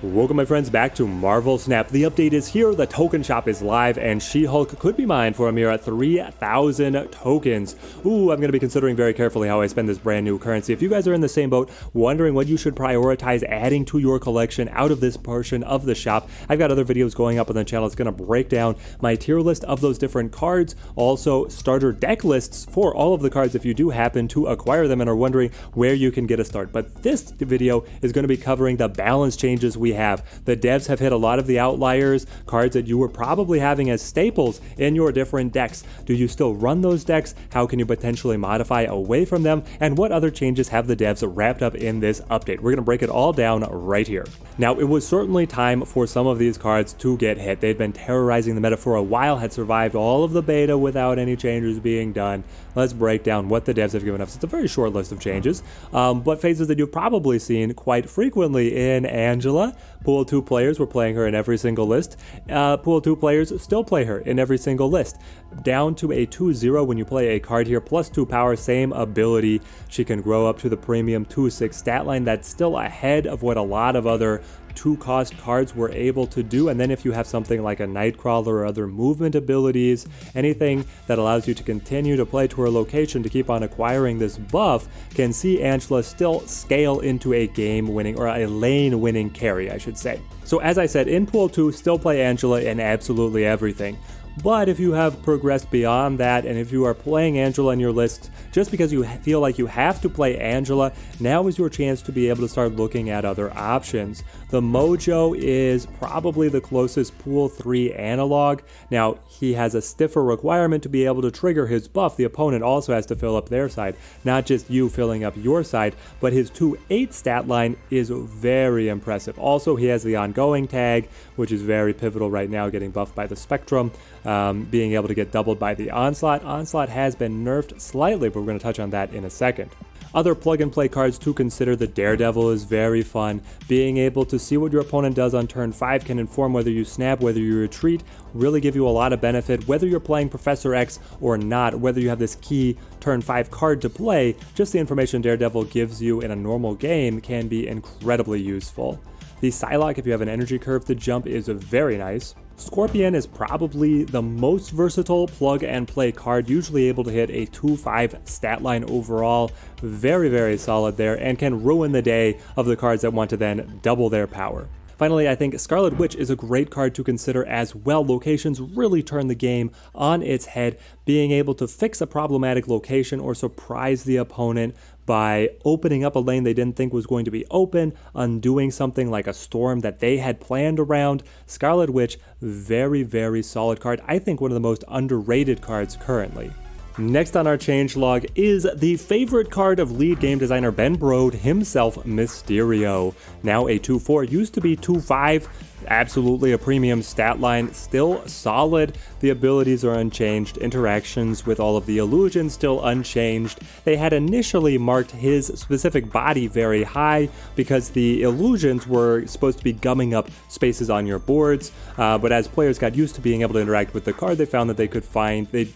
Welcome my friends back to Marvel Snap. The update is here, the token shop is live, and She-Hulk could be mine for a mere 3,000 tokens. Ooh, I'm going to be considering very carefully how I spend this brand new currency. If you guys are in the same boat, wondering what you should prioritize adding to your collection out of this portion of the shop, I've got other videos going up on the channel. It's going to break down my tier list of those different cards, also starter deck lists for all of the cards if you do happen to acquire them and are wondering where you can get a start. But this video is going to be covering the balance changes we have. The devs have hit a lot of the outliers, cards that you were probably having as staples in your different decks. Do you still run those decks? How can you potentially modify away from them? And what other changes have the devs wrapped up in this update? We're going to break it all down right here. Now, it was certainly time for some of these cards to get hit. They'd been terrorizing the meta for a while, had survived all of the beta without any changes being done. Let's break down what the devs have given us. It's a very short list of changes, but phases that you've probably seen quite frequently in Angela. Pool 2 players were playing her in every single list. Pool 2 players still play her in every single list. Down to a 2-0 when you play a card here, plus 2 power, same ability. She can grow up to the premium 2-6 stat line. That's still ahead of what a lot of other 2-cost cards were able to do. And then if you have something like a Nightcrawler or other movement abilities, anything that allows you to continue to play to her location to keep on acquiring this buff, can see Angela still scale into a game-winning or a lane-winning carry, I should say. So as I said, in Pool 2, still play Angela in absolutely everything. But if you have progressed beyond that, and if you are playing Angela in your list just because you feel like you have to play Angela, now is your chance to be able to start looking at other options. The Mojo is probably the closest Pool 3 analog. Now, he has a stiffer requirement to be able to trigger his buff. The opponent also has to fill up their side, not just you filling up your side, but his 2-8 stat line is very impressive. Also, he has the ongoing tag, which is very pivotal right now, getting buffed by the Spectrum. Being able to get doubled by the Onslaught. Onslaught has been nerfed slightly, but we're going to touch on that in a second. Other plug-and-play cards to consider, the Daredevil is very fun. Being able to see what your opponent does on turn 5 can inform whether you snap, whether you retreat, really give you a lot of benefit, whether you're playing Professor X or not, whether you have this key turn 5 card to play, just the information Daredevil gives you in a normal game can be incredibly useful. The Psylocke, if you have an energy curve to jump, is very nice. Scorpion is probably the most versatile plug-and-play card, usually able to hit a 2-5 stat line overall. Very, very solid there, and can ruin the day of the cards that want to then double their power. Finally, I think Scarlet Witch is a great card to consider as well. Locations really turn the game on its head, being able to fix a problematic location or surprise the opponent by opening up a lane they didn't think was going to be open, undoing something like a storm that they had planned around. Scarlet Witch, very, very solid card. I think one of the most underrated cards currently. Next on our changelog is the favorite card of lead game designer Ben Brode himself, Mysterio. Now a 2-4, used to be 2-5, absolutely a premium stat line, still solid. The abilities are unchanged, interactions with all of the illusions still unchanged. They had initially marked his specific body very high because the illusions were supposed to be gumming up spaces on your boards, but as players got used to being able to interact with the card, they found that they could find the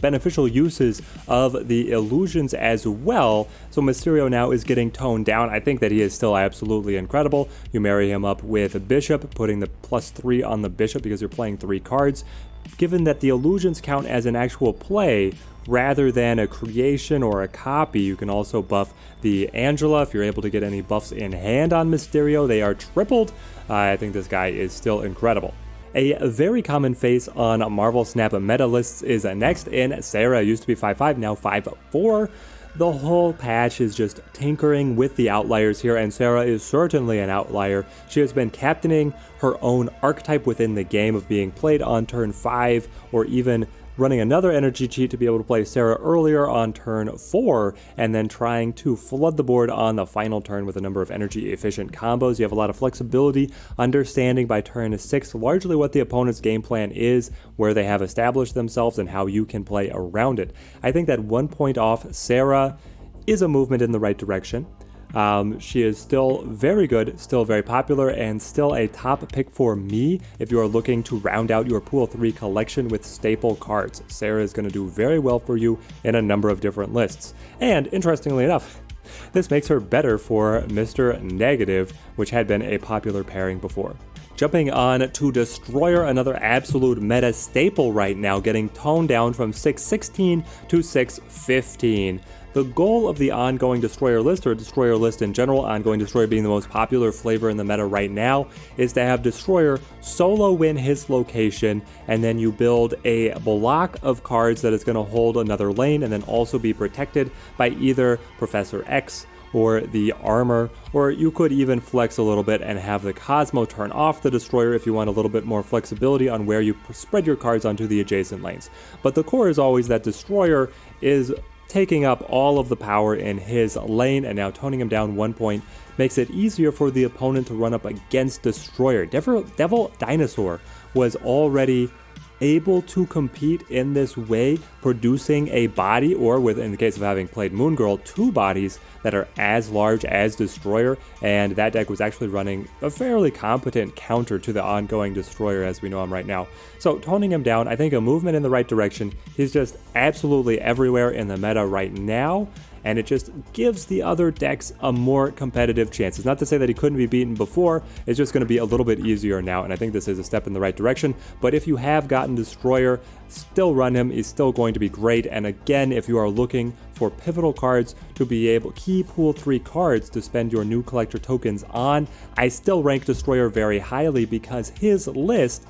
beneficial uses of the illusions as well. So Mysterio now is getting toned down. I think that he is still absolutely incredible. You marry him up with Bishop, putting the +3 on the Bishop because you're playing 3 cards. Given that the illusions count as an actual play rather than a creation or a copy, you can also buff the Angela. If you're able to get any buffs in hand on Mysterio, they are tripled. I think this guy is still incredible. A very common face on Marvel Snap meta lists is next in Sera. Used to be 5-5, now 5-4. The whole patch is just tinkering with the outliers here, and Sera is certainly an outlier. She has been captaining her own archetype within the game of being played on turn 5, or even running another energy cheat to be able to play Sera earlier on turn 4, and then trying to flood the board on the final turn with a number of energy efficient combos. You have a lot of flexibility, understanding by turn 6 largely what the opponent's game plan is, where they have established themselves, and how you can play around it. I think that 1 point off Sera is a movement in the right direction. She is still very good, still very popular, and still a top pick for me if you are looking to round out your Pool 3 collection with staple cards. Sera is going to do very well for you in a number of different lists. And interestingly enough, This makes her better for Mr. Negative, which had been a popular pairing before. Jumping on to Destroyer, another absolute meta staple right now, getting toned down from 616 to 615. The goal of the ongoing Destroyer list, or Destroyer list in general, ongoing Destroyer being the most popular flavor in the meta right now, is to have Destroyer solo win his location, and then you build a block of cards that is going to hold another lane and then also be protected by either Professor X or the armor, or you could even flex a little bit and have the Cosmo turn off the Destroyer if you want a little bit more flexibility on where you spread your cards onto the adjacent lanes. But the core is always that Destroyer is taking up all of the power in his lane, and now toning him down 1 point makes it easier for the opponent to run up against Destroyer. Devil Dinosaur was already able to compete in this way, producing a body, or with, in the case of having played Moon Girl, 2 bodies that are as large as Destroyer, and that deck was actually running a fairly competent counter to the ongoing Destroyer as we know him right now. So toning him down, I think a movement in the right direction. He's just absolutely everywhere in the meta right now, and it just gives the other decks a more competitive chance. It's not to say that he couldn't be beaten before, it's just going to be a little bit easier now, and I think this is a step in the right direction. But if you have gotten Destroyer, still run him, he's still going to be great. And again, if you are looking for pivotal cards to be able, key pool 3 cards to spend your new collector tokens on, I still rank Destroyer very highly because his list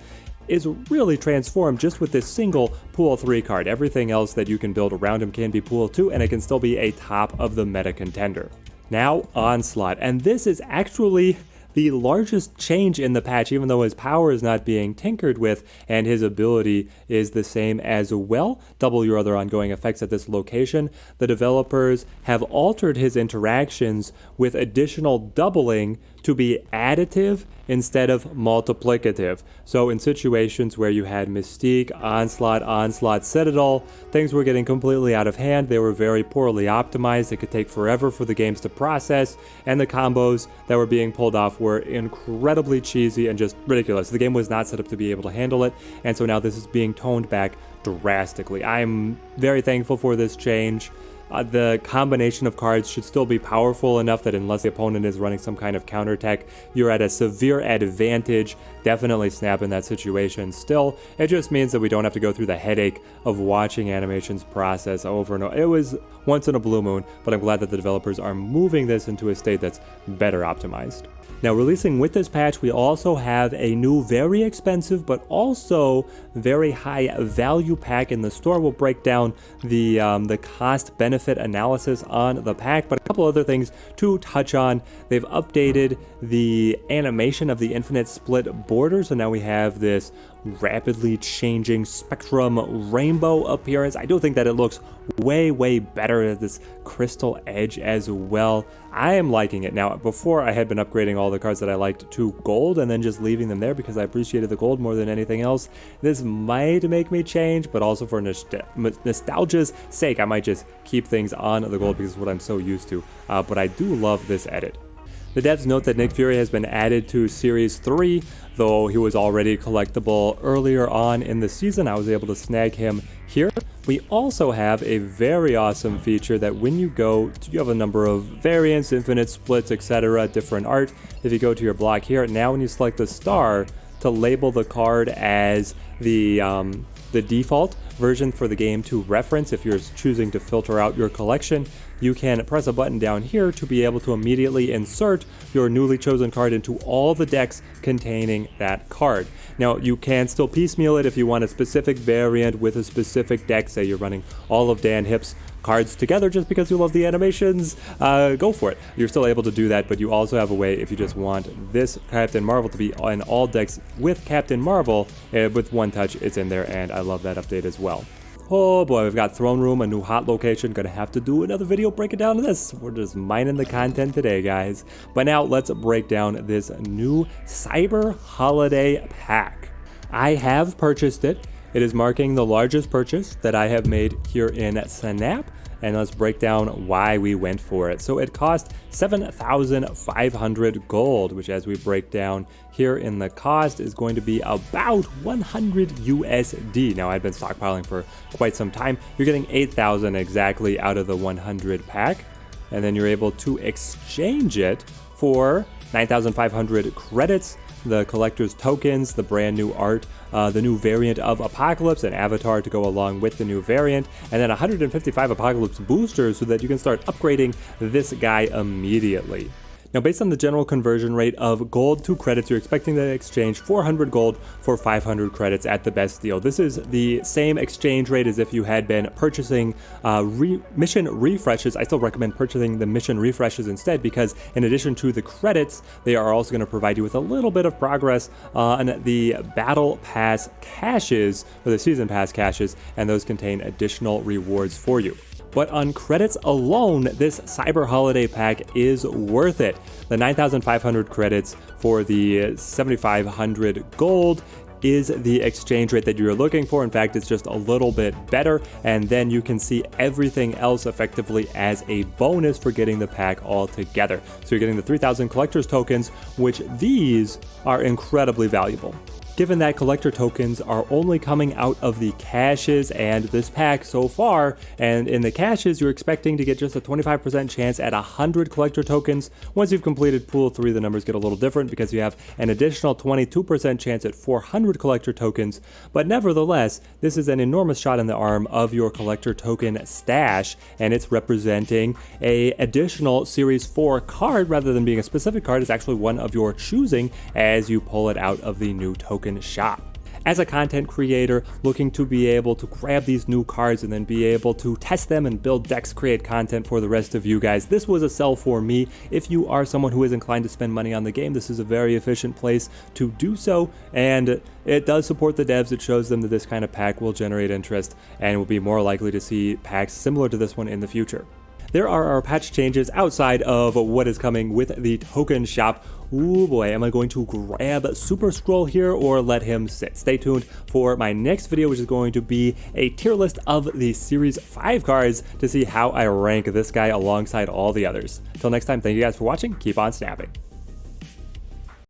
is really transformed just with this single pool 3 card. Everything else that you can build around him can be pool 2, and it can still be a top of the meta contender. Now Onslaught, and this is actually the largest change in the patch, even though his power is not being tinkered with and his ability is the same as well. Double your other ongoing effects at this location. The developers have altered his interactions with additional doubling to be additive instead of multiplicative. So in situations where you had Mystique, Onslaught, Citadel, things were getting completely out of hand. They were very poorly optimized. It could take forever for the games to process, and the combos that were being pulled off were incredibly cheesy and just ridiculous. The game was not set up to be able to handle it, and so now this is being toned back drastically. I'm very thankful for this change. The combination of cards should still be powerful enough that unless the opponent is running some kind of counterattack, you're at a severe advantage. Definitely snap in that situation. Still, it just means that we don't have to go through the headache of watching animations process over and over. It was once in a blue moon, but I'm glad that the developers are moving this into a state that's better optimized. Now, releasing with this patch, we also have a new very expensive but also very high value pack in the store. We'll break down the cost-benefit analysis on the pack, but a couple other things to touch on. They've updated the animation of the infinite split border, so now we have this rapidly changing spectrum rainbow appearance. I do think that it looks way better at this crystal edge as well. I am liking it. Now, before I had been upgrading all the cards that I liked to gold and then just leaving them there because I appreciated the gold more than anything else. This might make me change, but also for nostalgia's sake, I might just keep things on the gold because it's what I'm so used to. But I do love this edit. The devs note that Nick Fury has been added to Series 3, though he was already collectible earlier on in the season. I was able to snag him here. We also have a very awesome feature that when you go, you have a number of variants, infinite splits, etc., different art. If you go to your block here, now when you select the star to label the card as the default version for the game to reference, if you're choosing to filter out your collection, you can press a button down here to be able to immediately insert your newly chosen card into all the decks containing that card. Now, you can still piecemeal it if you want a specific variant with a specific deck. Say you're running all of Dan Hip's cards together just because you love the animations, go for it. You're still able to do that, but you also have a way if you just want this Captain Marvel to be in all decks with Captain Marvel, with one touch it's in there, and I love that update as well. Oh boy, we've got Throne Room, a new hot location. Gonna have to do another video breaking down this. We're just mining the content today, guys. But now let's break down this new Cyber Holiday Pack. I have purchased it. It is marking the largest purchase that I have made here in Snap. And let's break down why we went for it. So it cost 7,500 gold, which as we break down here in the cost is going to be about 100 USD. Now, I've been stockpiling for quite some time. You're getting 8,000 exactly out of the 100 pack. and then you're able to exchange it for 9,500 credits, the collector's tokens, the brand new art, the new variant of Apocalypse, an avatar to go along with the new variant, and then 155 Apocalypse boosters so that you can start upgrading this guy immediately. Now, based on the general conversion rate of gold to credits, you're expecting to exchange 400 gold for 500 credits at the best deal. This is the same exchange rate as if you had been purchasing mission refreshes. I still recommend purchasing the mission refreshes instead, because in addition to the credits, they are also going to provide you with a little bit of progress on the battle pass caches, or the season pass caches, and those contain additional rewards for you. But on credits alone, this Cyber Holiday pack is worth it. The 9,500 credits for the 7,500 gold is the exchange rate that you're looking for. In fact, it's just a little bit better, and then you can see everything else effectively as a bonus for getting the pack all together. So you're getting the 3,000 collector's tokens, which these are incredibly valuable. Given that collector tokens are only coming out of the caches and this pack so far, and in the caches you're expecting to get just a 25% chance at 100 collector tokens. Once you've completed Pool 3, the numbers get a little different because you have an additional 22% chance at 400 collector tokens, but nevertheless, this is an enormous shot in the arm of your collector token stash, and it's representing a additional Series 4 card rather than being a specific card. It's actually one of your choosing as you pull it out of the new token shop. As a content creator looking to be able to grab these new cards and then be able to test them and build decks, create content for the rest of you guys, this was a sell for me. If you are someone who is inclined to spend money on the game, this is a very efficient place to do so, and it does support the devs. It shows them that this kind of pack will generate interest and will be more likely to see packs similar to this one in the future. There are our patch changes outside of what is coming with the token shop. Ooh boy, am I going to grab Super Scroll here or let him sit? Stay tuned for my next video, which is going to be a tier list of the Series 5 cards to see how I rank this guy alongside all the others. Till next time, thank you guys for watching. Keep on snapping.